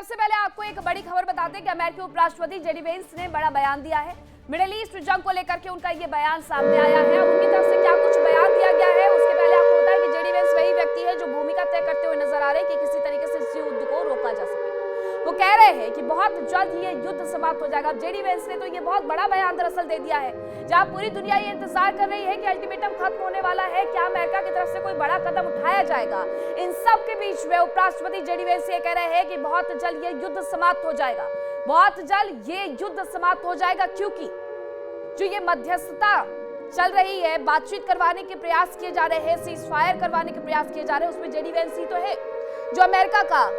सबसे पहले आपको एक बड़ी खबर बताते हैं कि अमेरिकी उपराष्ट्रपति जेडी वेंस ने बड़ा बयान दिया है। मिडिल ईस्ट जंग को लेकर के उनका ये बयान सामने आया है। अब उनकी तरफ से क्या कुछ बयान दिया गया है, उसके पहले आपको बताएं कि जेडी वेंस वही व्यक्ति है जो भूमिका तय करते हुए नजर आ रहे हैं कि किसी तरीके से इस युद्ध को रोका जा सके। वो कह रहे हैं कि बहुत जल्द ये युद्ध समाप्त हो जाएगा। जेडी वेंस ने तो ये बहुत बड़ा बयान दरअसल दे दिया है, जहां पूरी दुनिया ये इंतजार कर रही है कि अल्टीमेटम खत्म होने वाला है, क्या अमेरिका की तरफ से कोई बड़ा कदम उठाया जाएगा। इन सब के बीच में उपराष्ट्रपति जेडी वेंस ये कह रहे हैं कि बहुत जल्द ये युद्ध समाप्त हो जाएगा, बहुत जल्द ये युद्ध समाप्त हो जाएगा, क्योंकि जो ये मध्यस्थता चल रही है, बातचीत करवाने के प्रयास किए जा रहे हैं, सीज फायर करवाने के प्रयास किए जा रहे हैं, उसमें जेडी वेंस ही तो है जो अमेरिका का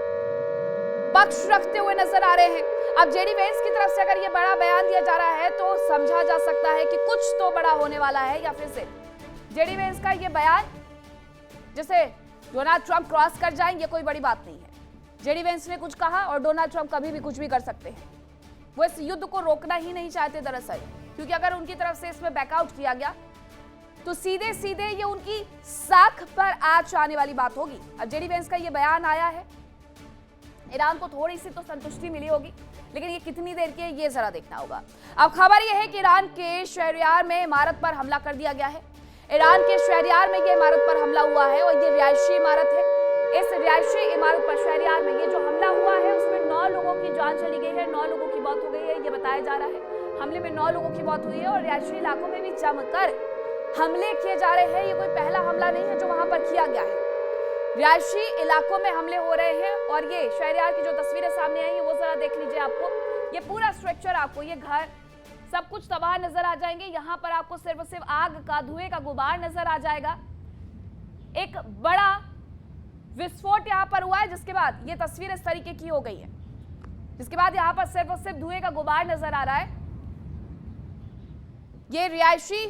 पक्ष रखते हुए नजर आ रहे हैं। अब जेडी वेंस की तरफ से अगर ये बड़ा बयान दिया जा रहा है तो समझा जा सकता है कि कुछ तो बड़ा होने वाला है, या फिर से जेडी वेंस का ये बयान जैसे डोनाल्ड ट्रंप क्रॉस कर जाएं, ये कोई बड़ी बात नहीं है। जेडी वेंस ने कुछ कहा और डोनाल्ड ट्रंप कभी भी कुछ भी कर सकते हैं। वो इस युद्ध को रोकना ही नहीं चाहते दरअसल, क्योंकि अगर उनकी तरफ से इसमें बैकआउट किया गया तो सीधे सीधे ये उनकी साख पर आंच आने वाली बात होगी। अब जेडी वेंस का ये बयान आया है, ईरान को थोड़ी सी तो संतुष्टि मिली होगी, लेकिन ये कितनी देर की है ये जरा देखना होगा। अब खबर ये है कि ईरान के शहरयार में इमारत पर हमला कर दिया गया है। ईरान के शहरयार में ये इमारत पर हमला हुआ है और ये रिहायशी इमारत है। इस रिहायशी इमारत पर शहरयार में ये जो हमला हुआ है उसमें 9 लोगों की जान चली गई है, 9 लोगों की मौत हो गई है, ये बताया जा रहा है। हमले में 9 लोगों की मौत हुई है और रिहायशी इलाकों में भी जमकर हमले किए जा रहे हैं। ये कोई पहला हमला नहीं है जो वहां पर किया गया है। रिहायशी इलाकों में हमले हो रहे हैं और ये शहरयार की जो तस्वीरें सामने आई है वो जरा देख लीजिए। आपको ये पूरा स्ट्रक्चर, आपको ये घर, सब कुछ तबाह नजर आ जाएंगे। यहाँ पर आपको सिर्फ और सिर्फ आग का, धुएं का गुबार नजर आ जाएगा। एक बड़ा विस्फोट यहाँ पर हुआ है, जिसके बाद ये तस्वीर इस तरीके की हो गई है, जिसके बाद यहाँ पर सिर्फ और सिर्फ धुएं का गुबार नजर आ रहा है। ये रिहायशी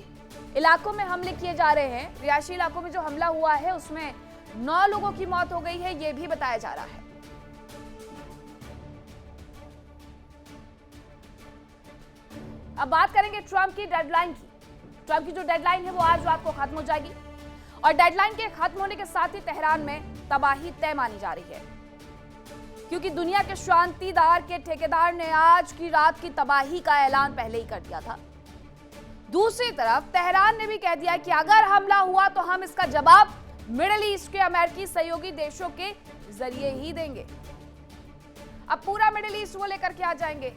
इलाकों में हमले किए जा रहे हैं। रिहायशी इलाकों में जो हमला हुआ है उसमें 9 लोगों की मौत हो गई है, यह भी बताया जा रहा है। अब बात करेंगे ट्रंप की डेडलाइन की। ट्रंप की जो डेडलाइन है वो आज रात को खत्म हो जाएगी और डेडलाइन के खत्म होने के साथ ही तेहरान में तबाही तय मानी जा रही है, क्योंकि दुनिया के शांतिदार के ठेकेदार ने आज की रात की तबाही का ऐलान पहले ही कर दिया था। दूसरी तरफ तेहरान ने भी कह दिया कि अगर हमला हुआ तो हम इसका जवाब मिडिल ईस्ट के अमेरिकी सहयोगी देशों के जरिए ही देंगे। अब पूरा मिडिल ईस्ट वो लेकर के आ जाएंगे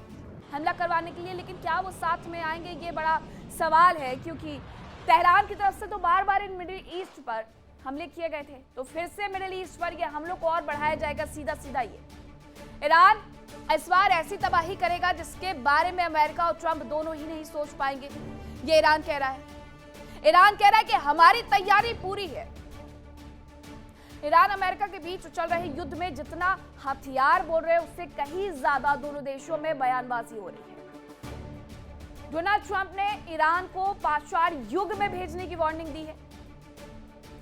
हमला करवाने के लिए, लेकिन क्या वो साथ में आएंगे, ये बड़ा सवाल है, क्योंकि तेहरान की तरफ से तो बार बार इन मिडिल ईस्ट पर हमले किए गए थे, तो फिर से मिडिल ईस्ट पर ये हमलों को और बढ़ाया जाएगा। सीधा सीधा ये ईरान इस बार ऐसी तबाही करेगा जिसके बारे में अमेरिका और ट्रंप दोनों ही नहीं सोच पाएंगे, ये ईरान कह रहा है। ईरान कह रहा है कि हमारी तैयारी पूरी है। ईरान अमेरिका के बीच चल रहे युद्ध में जितना हथियार बोल रहे हैं उससे कहीं ज्यादा दोनों देशों में बयानबाजी हो रही है। डोनाल्ड ट्रंप ने ईरान को पाषाण युग में भेजने की वार्निंग दी है,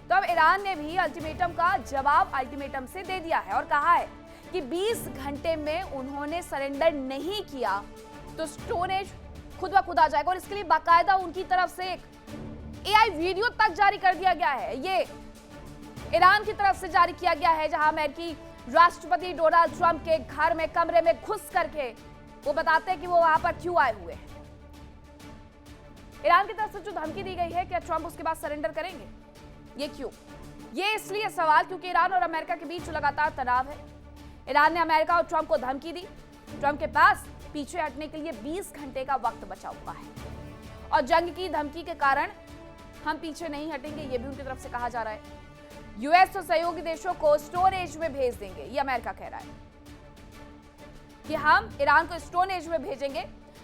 तो अब ईरान ने भी अल्टीमेटम का जवाब अल्टीमेटम से दे दिया है और कहा है कि 20 घंटे में उन्होंने सरेंडर नहीं किया तो स्टोन एज खुद ब खुद आ जाएगा। और इसके लिए बाकायदा उनकी तरफ से एक एआई वीडियो तक जारी कर दिया गया है। ये ईरान की तरफ से जारी किया गया है, जहां अमेरिकी राष्ट्रपति डोनाल्ड ट्रंप के घर में, कमरे में घुस करके वो बताते हैं कि वो वहां पर क्यों आए हुए हैं। ईरान की तरफ से जो धमकी दी गई है, क्या ट्रंप उसके बाद सरेंडर करेंगे? ये क्यों? ये इसलिए सवाल क्योंकि ईरान और अमेरिका के बीच लगातार तनाव है। ईरान ने अमेरिका और ट्रंप को धमकी दी। ट्रंप के पास पीछे हटने के लिए 20 घंटे का वक्त बचा हुआ है और जंग की धमकी के कारण हम पीछे नहीं हटेंगे, ये भी उनकी तरफ से कहा जा रहा है। यूएस और सहयोगी देशों को स्टोन एज में भेज देंगे, ये अमेरिका कह रहा है कि हम ईरान को स्टोन एज में भेजेंगे,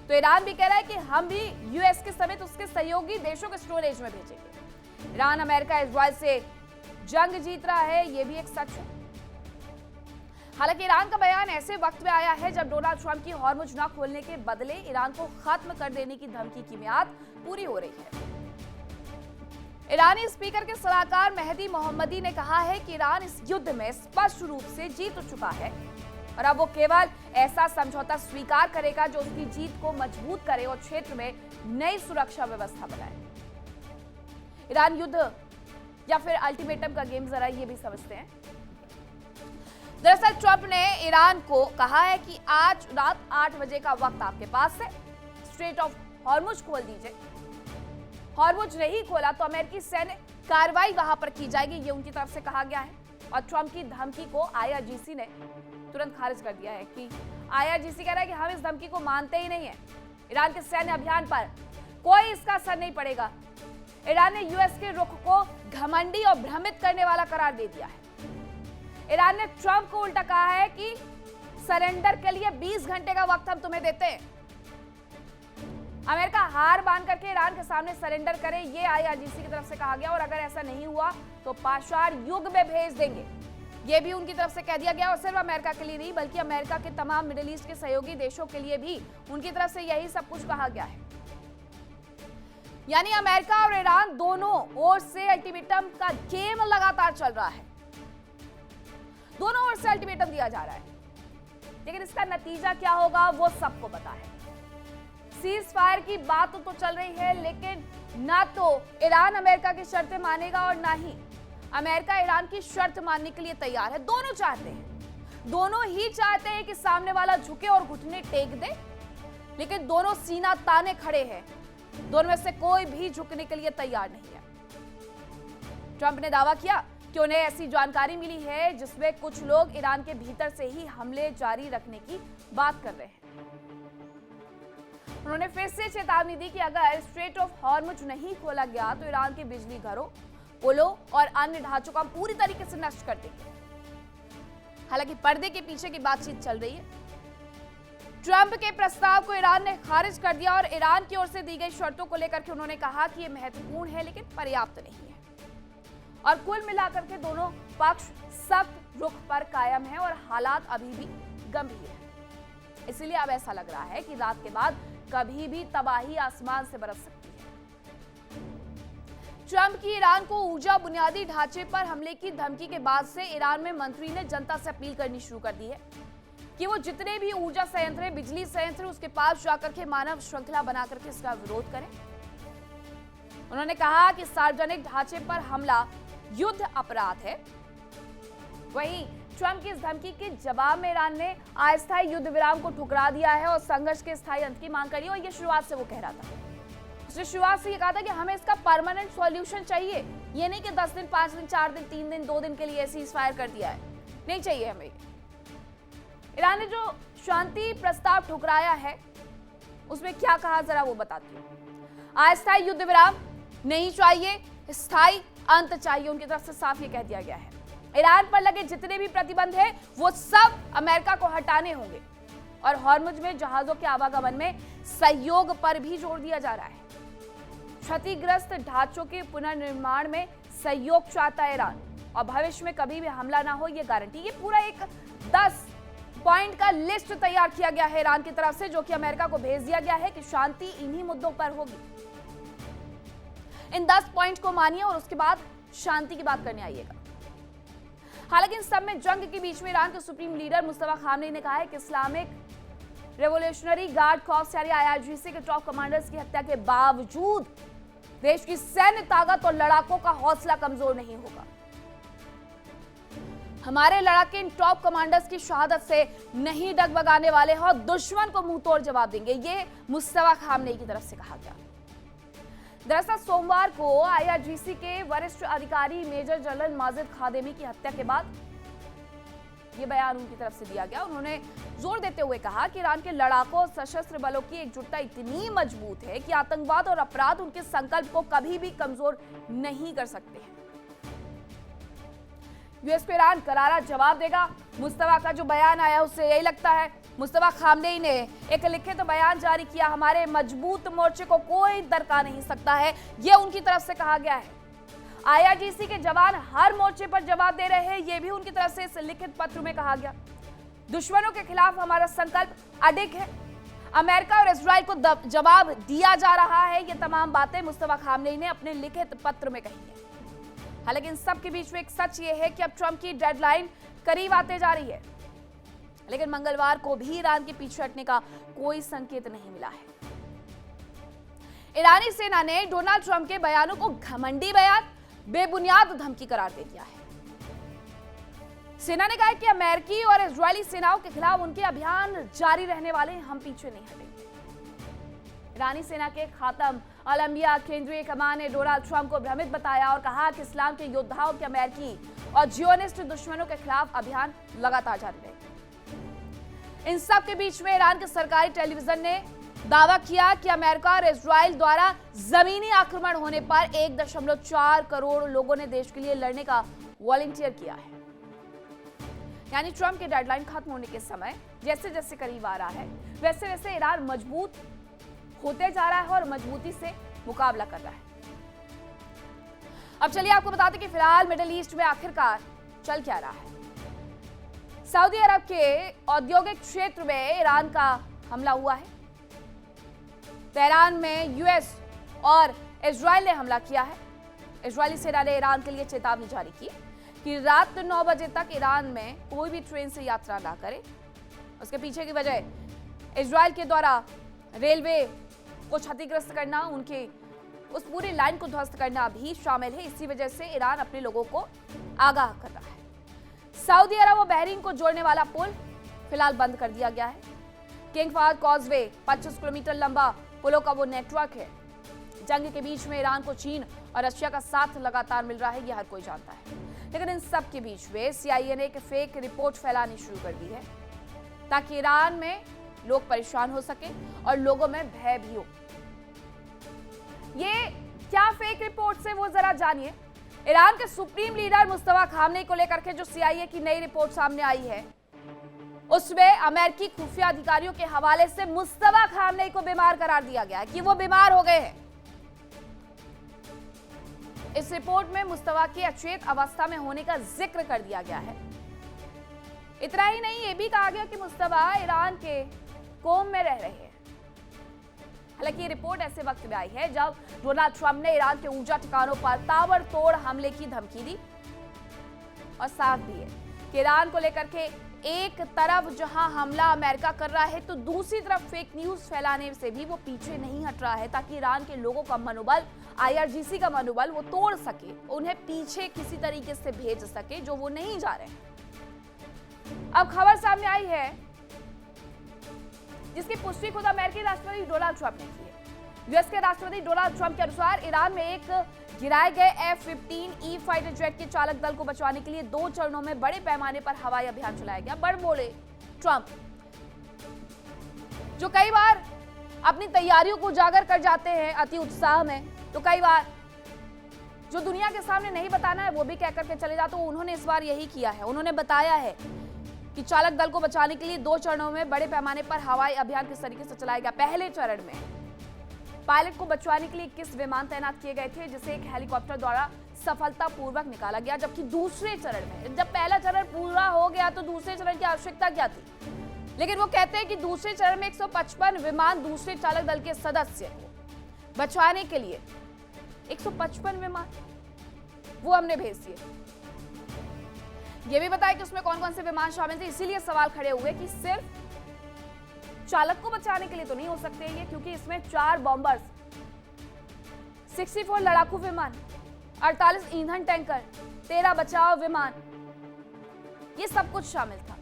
तो ईरान भी कह रहा है कि हम भी यूएस के समेत उसके सहयोगी देशों को स्टोन एज में भेजेंगे। ईरान अमेरिका इजराइल से जंग जीत रहा है, ये भी एक सच है। हालांकि ईरान का बयान ऐसे वक्त में आया है जब डोनाल्ड ट्रंप की हॉर्मुज न खोलने के बदले ईरान को खत्म कर देने की धमकी की मियाद पूरी हो रही है। ईरानी स्पीकर के सलाहकार मेहदी मोहम्मदी ने कहा है कि ईरान इस युद्ध में स्पष्ट रूप से जीत चुका है और अब वो केवल ऐसा समझौता स्वीकार करेगा जो उसकी जीत को मजबूत करे और क्षेत्र में नई सुरक्षा व्यवस्था बनाए। ईरान युद्ध या फिर अल्टीमेटम का गेम, जरा ये भी समझते हैं। दरअसल ट्रंप ने ईरान को कहा है कि आज रात 8 बजे का वक्त आपके पास है, स्ट्रेट ऑफ हॉर्मुज खोल दीजिए। हॉर्मुज नहीं खोला तो अमेरिकी सैन्य कार्रवाई वहां पर की जाएगी, ये उनकी तरफ से कहा गया है। और ट्रंप की धमकी को आईआरजीसी ने तुरंत खारिज कर दिया है कि आईआरजीसी कह रहा है कि हम इस धमकी को मानते ही नहीं है। ईरान के सैन्य अभियान पर कोई इसका असर नहीं पड़ेगा। ईरान ने यूएस के रुख को घमंडी और भ्रमित करने वाला करार दे दिया है। ईरान ने ट्रंप को उल्टा कहा है कि सरेंडर के लिए 20 घंटे का वक्त हम तुम्हें देते हैं। अमेरिका हार मान करके ईरान के सामने सरेंडर करे, ये आईआरजीसी की तरफ से कहा गया। और अगर ऐसा नहीं हुआ तो पाषाण युग में भेज देंगे, ये भी उनकी तरफ से कह दिया गया। और सिर्फ अमेरिका के लिए नहीं बल्कि अमेरिका के तमाम मिडिल ईस्ट के सहयोगी देशों के लिए भी उनकी तरफ से यही सब कुछ कहा गया है। यानी अमेरिका और ईरान दोनों ओर से अल्टीमेटम का गेम लगातार चल रहा है, दोनों ओर से अल्टीमेटम दिया जा रहा है। लेकिन इसका नतीजा क्या होगा वो सबको पता है। सीज फायर की बात तो चल रही है, लेकिन ना तो ईरान अमेरिका की शर्तें मानेगा और ना ही अमेरिका ईरान की शर्त मानने के लिए तैयार है। दोनों चाहते हैं, दोनों ही चाहते हैं कि सामने वाला झुके और घुटने टेक दे, लेकिन दोनों सीना ताने खड़े हैं। दोनों में से कोई भी झुकने के लिए तैयार नहीं है। ट्रंप ने दावा किया कि उन्हें ऐसी जानकारी मिली है जिसमें कुछ लोग ईरान के भीतर से ही हमले जारी रखने की बात कर रहे हैं। उन्होंने फिर से चेतावनी दी कि अगर स्ट्रेट ऑफ हॉर्मुज नहीं खोला गया तो ईरान के बिजली घरों, पुलों और अन्य ढांचों को पूरी तरीके से नष्ट कर देंगे। हालांकि पर्दे के पीछे की बातचीत चल रही है। ट्रंप के प्रस्ताव को ईरान ने खारिज कर दिया और ईरान की ओर से दी गई शर्तों को लेकर के उन्होंने कहा कि यह महत्वपूर्ण है लेकिन पर्याप्त नहीं है। और कुल मिलाकर के दोनों पक्ष सख्त रुख पर कायम है और हालात अभी भी गंभीर है। इसलिए अब ऐसा लग रहा है कि रात के बाद कभी भी तबाही आसमान से बरस सकती है। ट्रंप की ईरान को ऊर्जा बुनियादी ढांचे पर हमले की धमकी के बाद से ईरान में मंत्री ने जनता से अपील करनी शुरू कर दी है कि वो जितने भी ऊर्जा संयंत्र, बिजली संयंत्र, उसके पास जाकर के मानव श्रृंखला बनाकर के इसका विरोध करें। उन्होंने कहा कि सार्वजनिक ढांचे पर हमला युद्ध अपराध है। वहीं ट्रंप की इस धमकी के जवाब में ईरान ने अस्थायी युद्ध विराम को ठुकरा दिया है और संघर्ष के स्थायी अंत की मांग करी। और ये शुरुआत से वो कह रहा था, उसने शुरुआत से ये कहा था कि हमें इसका परमानेंट सॉल्यूशन चाहिए। ये नहीं कि 10 दिन, 5 दिन, 4 दिन, 3 दिन, 2 दिन के लिए सीज फायर कर दिया है, नहीं चाहिए हमें। ईरान ने जो शांति प्रस्ताव ठुकराया है उसमें क्या कहा जरा वो बताती हूं। अस्थायी युद्ध विराम नहीं चाहिए, स्थायी अंत चाहिए, उनकी तरफ से साफ ये कह दिया गया है। ईरान पर लगे जितने भी प्रतिबंध हैं वो सब अमेरिका को हटाने होंगे और हॉर्मुज में जहाजों के आवागमन में सहयोग पर भी जोर दिया जा रहा है। क्षतिग्रस्त ढांचों के पुनर्निर्माण में सहयोग चाहता है ईरान और भविष्य में कभी भी हमला ना हो ये गारंटी। ये पूरा एक 10 पॉइंट का लिस्ट तैयार किया गया है ईरान की तरफ से, जो कि अमेरिका को भेज दिया गया है कि शांति इन्हीं मुद्दों पर होगी। इन 10 पॉइंट को मानिए और उसके बाद शांति की बात करने आइएगा। हालांकि इन सब में जंग के बीच में ईरान के सुप्रीम लीडर मुस्तफा खामनेई ने कहा है कि इस्लामिक रेवोल्यूशनरी गार्ड कॉर्प्स यानी आईआरजीसी के टॉप कमांडर्स की हत्या के बावजूद देश की सैन्य ताकत और लड़ाकों का हौसला कमजोर नहीं होगा। हमारे लड़ाके इन टॉप कमांडर्स की शहादत से नहीं डगमगाने वाले हैं और दुश्मन को मुंह तोड़ जवाब देंगे, ये मुस्तफा खामनेई की तरफ से कहा गया। दरअसल सोमवार को आईआरजीसी के वरिष्ठ अधिकारी मेजर जनरल माजिद खादेमी की हत्या के बाद ये बयान उनकी तरफ से दिया गया। उन्होंने जोर देते हुए कहा कि ईरान के लड़ाकों और सशस्त्र बलों की एकजुटता इतनी मजबूत है कि आतंकवाद और अपराध उनके संकल्प को कभी भी कमजोर नहीं कर सकते हैं। यूएस को ईरान करारा जवाब देगा। मुस्तफा का जो बयान आया उससे यही लगता है। मुस्तफा खामनेई ने एक लिखित बयान जारी किया, हमारे मजबूत मोर्चे को कोई दरका नहीं सकता है, ये उनकी तरफ से कहा गया है। आईआरजीसी के जवान हर मोर्चे पर जवाब दे रहे हैं, ये भी उनकी तरफ से इस लिखित पत्र में कहा गया। दुश्मनों के खिलाफ हमारा संकल्प अडिग है। अमेरिका और इजराइल को जवाब दिया जा रहा है। ये तमाम बातें मुस्तफा खामनेई ने अपने लिखित पत्र में कही है। हालांकि इन सब के बीच में एक सच ये है कि अब ट्रंप की डेडलाइन करीब आते जा रही है, लेकिन मंगलवार को भी ईरान के पीछे हटने का कोई संकेत नहीं मिला है। ईरानी सेना ने डोनाल्ड ट्रंप के बयानों को घमंडी बयान, बेबुनियाद धमकी करार दे दिया है। सेना ने कहा कि अमेरिकी और इजरायली सेनाओं के खिलाफ उनके अभियान जारी रहने वाले हैं, हम पीछे नहीं हटेंगे। ईरानी सेना के खातम अल-अंबिया केंद्रीय कमान ने डोनाल्ड ट्रंप को भ्रमित बताया और कहा कि इस्लाम के योद्धाओं के अमेरिकी और जियोनिस्ट दुश्मनों के खिलाफ अभियान लगातार जारी रहेगा। इन सब के बीच में ईरान के सरकारी टेलीविजन ने दावा किया कि अमेरिका और इजराइल द्वारा जमीनी आक्रमण होने पर 1.4 करोड़ लोगों ने देश के लिए लड़ने का वॉलंटियर किया है। यानी ट्रंप के डेडलाइन खत्म होने के समय जैसे जैसे करीब आ रहा है, वैसे वैसे ईरान मजबूत होते जा रहा है और मजबूती से मुकाबला कर रहा है। अब चलिए आपको बताते कि फिलहाल मिडिल ईस्ट में आखिरकार चल क्या रहा है। सऊदी अरब के औद्योगिक क्षेत्र में ईरान का हमला हुआ है। तेहरान में यूएस और इजराइल ने हमला किया है। इजरायली सेना ने ईरान के लिए चेतावनी जारी की कि रात 9 बजे तक ईरान में कोई भी ट्रेन से यात्रा ना करे। उसके पीछे की वजह इजराइल के द्वारा रेलवे को क्षतिग्रस्त करना, उनके उस पूरी लाइन को ध्वस्त करना भी शामिल है। इसी वजह से ईरान अपने लोगों को आगाह कर रहा है। सऊदी अरब और बहरीन को जोड़ने वाला पुल फिलहाल बंद कर दिया गया है। किंग फहद कॉजवे 25 किलोमीटर लंबा पुलों का वो नेटवर्क है। जंग के बीच में ईरान को चीन और रशिया का साथ लगातार मिल रहा है, यह हर कोई जानता है। लेकिन इन सब के बीच में CIA ने एक फेक रिपोर्ट फैलानी शुरू कर दी है ताकि ईरान में लोग परेशान हो सके और लोगों में भय भी हो। ये क्या फेक रिपोर्ट से वो जरा जानिए। ईरान के सुप्रीम लीडर मुस्तफा खामनेई को लेकर के जो CIA की नई रिपोर्ट सामने आई है, उसमें अमेरिकी खुफिया अधिकारियों के हवाले से मुस्तफा खामनेई को बीमार करार दिया गया है कि वो बीमार हो गए हैं। इस रिपोर्ट में मुस्तफा के अचेत अवस्था में होने का जिक्र कर दिया गया है। इतना ही नहीं, ये भी कहा गया कि मुस्तफा ईरान के कोम में रह रहे हैं। हालांकि ये रिपोर्ट ऐसे वक्त में आई है जब डोनाल्ड ट्रंप ने ईरान के ऊर्जा ठिकानों पर ताबड़तोड़ हमले की धमकी दी और साफ भी है कि ईरान को लेकर के एक तरफ जहां हमला अमेरिका कर रहा है, तो दूसरी तरफ फेक न्यूज फैलाने से भी वो पीछे नहीं हट रहा है ताकि ईरान के लोगों का मनोबल, IRGC का मनोबल वो तोड़ सके, उन्हें पीछे किसी तरीके से भेज सके जो वो नहीं जा रहे हैं। अब खबर सामने आई है जिसकी पुष्टि खुद अमेरिकी राष्ट्रपति डोनाल्ड ट्रंप ने की है। यूएस के राष्ट्रपति डोनाल्ड ट्रंप के अनुसार ईरान में एक गिराए गए F-15E फाइटर जेट के चालक दल को बचाने के लिए 2 चरणों में बड़े पैमाने पर हवाई अभियान चलाया गया। बड़ बोले ट्रंप, जो कई बार अपनी तैयारियों को उजागर कर जाते हैं अति उत्साह में, तो कई बार जो दुनिया के सामने नहीं बताना है वो भी कह करके चले जाते। उन्होंने इस बार यही किया है। उन्होंने बताया है कि चालक दल को बचाने के लिए 2 चरणों में बड़े पैमाने पर हवाई अभियान किस तरीके से चलाया गया। पहले चरण में पायलट को बचवाने के लिए 21 विमान तैनात किए गए थे, जिसे एक हेलीकॉप्टर द्वारा सफलतापूर्वक निकाला गया। जबकि दूसरे चरण में, जब पहला चरण पूरा हो गया तो दूसरे चरण की आवश्यकता क्या थी? लेकिन वो कहते हैं कि दूसरे चरण में 155 विमान दूसरे चालक दल के सदस्य को बचवाने के लिए 155 विमान वो हमने भेज दिए। ये भी बताया कि उसमें कौन कौन से विमान शामिल थे। इसीलिए सवाल खड़े हुए कि सिर्फ चालक को बचाने के लिए तो नहीं हो सकते ये, क्योंकि इसमें 4 बॉम्बर्स, 64 लड़ाकू विमान, 48 ईंधन टैंकर, 13 बचाव विमान, ये सब कुछ शामिल था।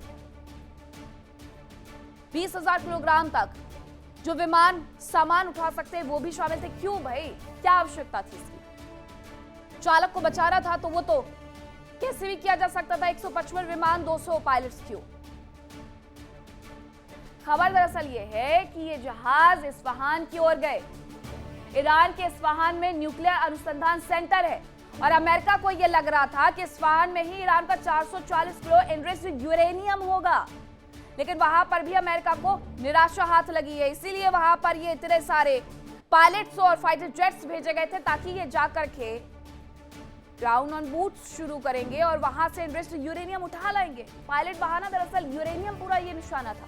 20,000 किलोग्राम तक जो विमान सामान उठा सकते हैं वो भी शामिल थे। क्यों भाई, क्या आवश्यकता थी इसकी? चालक को बचाना था तो वो तो कैसे भी किया जा सकता था। 155 विमान, 200 पायलट्स क्यों? खबर दरअसल ये है कि ये जहाज इस्फहान की ओर गए। ईरान के इस्फहान में न्यूक्लियर अनुसंधान सेंटर है और अमेरिका को यह लग रहा था कि इस्फहान में ही ईरान का 440 किलो एनरिच्ड यूरेनियम होगा। लेकिन वहां पर भी अमेरिका को निराशा हाथ लगी है। इसीलिए वहां पर ये इतने सारे पायलट्स और फाइटर जेट्स भेजे गए थे ताकि ये जाकर के ग्राउंड ऑन बूट्स शुरू करेंगे और वहां से एनरिच्ड यूरेनियम उठा लाएंगे। पायलट बहाना दरअसल यूरेनियम पूरा ये निशाना था।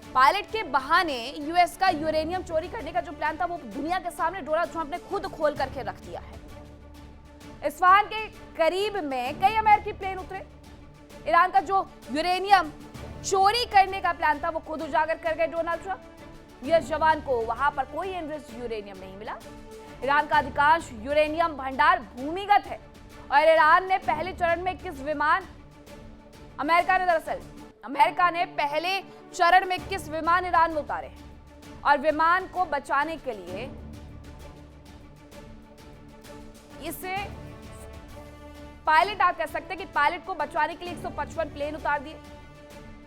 पायलट के बहाने यूएस का यूरेनियम चोरी करने का जो प्लान था वो दुनिया के सामने डोनाल्ड ट्रंप ने खुद खोल करके रख दिया है। इस्फहान के करीब में कई अमेरिकी प्लेन उतरे। ईरान का जो यूरेनियम चोरी करने का प्लान था वो खुद उजागर कर गए डोनाल्ड ट्रंप। यूएस जवान को वहां पर कोई एनरिच्ड यूरेनियम नहीं मिला। ईरान का अधिकांश यूरेनियम भंडार भूमिगत है और ईरान ने पहले चरण में 21 विमान अमेरिका ने पहले चरण में 21 विमान ईरान में उतारे और विमान को बचाने के लिए इसे पायलट, आप कह सकते हैं कि पायलट को बचाने के लिए 155 प्लेन उतार दिए।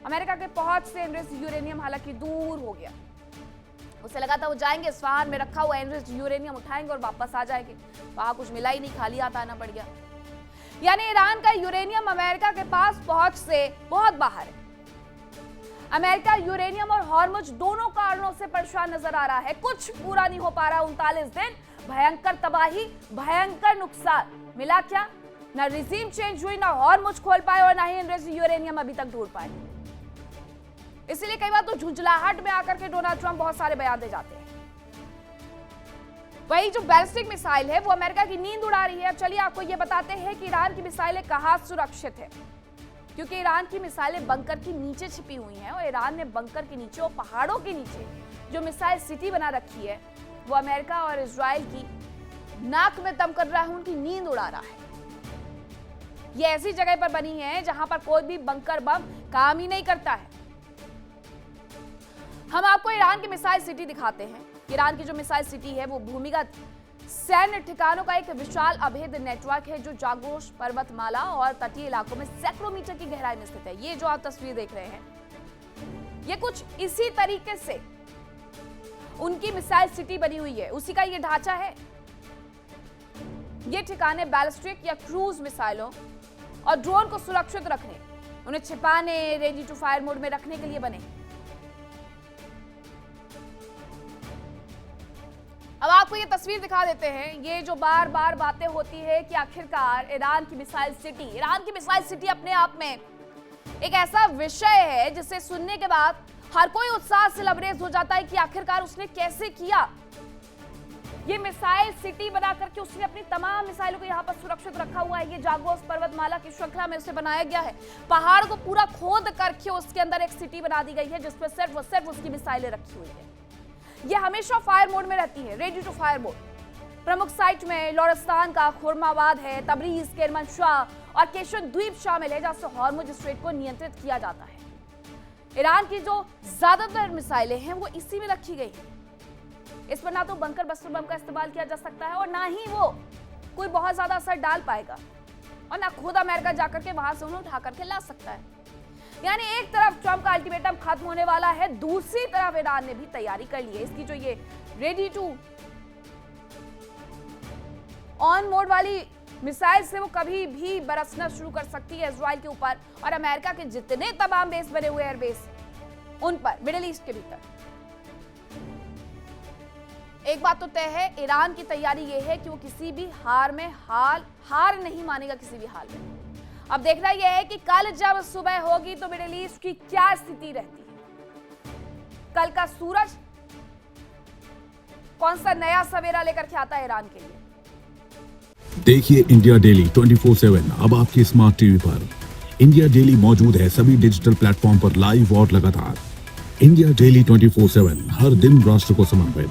अमेरिका के पहुंच से एनरिच्ड यूरेनियम हालांकि दूर हो गया। उसे लगा था वो जाएंगे, इस्फहान में रखा हुआ एनरिच्ड यूरेनियम उठाएंगे और वापस आ जाएंगे। वहां कुछ मिला ही नहीं, खाली हाथ आना पड़ गया। यानी ईरान का यूरेनियम अमेरिका के पास पहुंच से बहुत बाहर है। अमेरिका यूरेनियम और हॉर्मुज दोनों कारणों से परेशान नजर आ रहा है। कुछ पूरा नहीं हो पा रहा। 39 दिन, भयंकर तबाही, भयंकर नुकसान। मिला क्या? ना रिजीम चेंज हुई, ना हॉर्मुज खोल पाए और ना ही एनरिच्ड यूरेनियम अभी तक ढूंढ पाए। इसलिए कई बार तो झुंझलाहट में आकर के डोनाल्ड ट्रंप बहुत सारे बयान दे जाते हैं। वही जो बैलिस्टिक मिसाइल है वो अमेरिका की नींद उड़ा रही है। अब चलिए आपको ये बताते हैं कि ईरान की मिसाइलें कहां सुरक्षित है, क्योंकि ईरान की मिसाइलें बंकर के नीचे छिपी हुई हैं और ईरान ने बंकर के नीचे और पहाड़ों के नीचे जो मिसाइल सिटी बना रखी है वो अमेरिका और इजराइल की नाक में दम कर रहा है, उनकी नींद उड़ा रहा है। ये ऐसी जगह पर बनी है जहां पर कोई भी बंकर बम काम ही नहीं करता है। हम आपको ईरान की मिसाइल सिटी दिखाते हैं। ईरान की जो मिसाइल सिटी है वो भूमिगत सैन्य ठिकानों का एक विशाल अभेद नेटवर्क है जो जागोश पर्वतमाला और तटीय इलाकों में सैकड़ों मीटर की गहराई में स्थित है। ये जो आप तस्वीर देख रहे हैं ये कुछ इसी तरीके से उनकी मिसाइल सिटी बनी हुई है, उसी का ये ढांचा है। ये ठिकाने बैलिस्टिक या क्रूज मिसाइलों और ड्रोन को सुरक्षित रखने, उन्हें छिपाने, रेडी टू फायर मोड में रखने के लिए बने। अब आपको ये तस्वीर दिखा देते हैं। ये जो बार बार बातें होती है कि आखिरकार ईरान की मिसाइल सिटी अपने आप में एक ऐसा विषय है जिसे सुनने के बाद हर कोई उत्साह से लबरेज हो जाता है कि आखिरकार उसने कैसे किया। ये मिसाइल सिटी बना करके उसने अपनी तमाम मिसाइलों को यहाँ पर सुरक्षित रखा हुआ है। ये जागोस पर्वतमाला की श्रृंखला में उसे बनाया गया है। पहाड़ को पूरा खोद करके उसके अंदर एक सिटी बना दी गई है जिसपे सिर्फ उसकी मिसाइलें रखी हुई है। ये हमेशा फायर मोड में रहती है, रेडी टू फायर मोड। प्रमुख साइट में लोरिस्तान का खुरमाबाद है, तबरीज, केरमनशाह और केशन द्वीप शामिल है जहां से हॉर्मुज स्ट्रेट को नियंत्रित किया जाता है। ईरान की जो ज्यादातर मिसाइलें हैं वो इसी में रखी गई हैं। इस पर ना तो बंकर बस्टर बम का इस्तेमाल किया जा सकता है और ना ही वो कोई बहुत ज्यादा असर डाल पाएगा और ना खुद अमेरिका जाकर के वहां से उन्हें उठा करके ला सकता है। यानी एक तरफ ट्रंप का अल्टीमेटम खत्म होने वाला है, दूसरी तरफ ईरान ने भी तैयारी कर ली है। इसकी जो ये रेडी टू ऑन मोड वाली मिसाइल से वो कभी भी बरसना शुरू कर सकती है इजराइल के ऊपर और अमेरिका के जितने तमाम बेस बने हुए एयरबेस उन पर, मिडिल ईस्ट के भीतर। एक बात तो तय है, ईरान की तैयारी ये है कि वो किसी भी हार नहीं मानेगा किसी भी हाल में। अब देखना यह है कि कल जब सुबह होगी तो मिडिल ईस्ट की क्या स्थिति रहती है। कल का सूरज कौन सा नया सवेरा लेकर के आता है ईरान के लिए। देखिए इंडिया डेली 24/7 अब आपके स्मार्ट टीवी पर। इंडिया डेली मौजूद है सभी डिजिटल प्लेटफॉर्म पर लाइव और लगातार। इंडिया डेली 24/7 हर दिन राष्ट्र को समर्पित।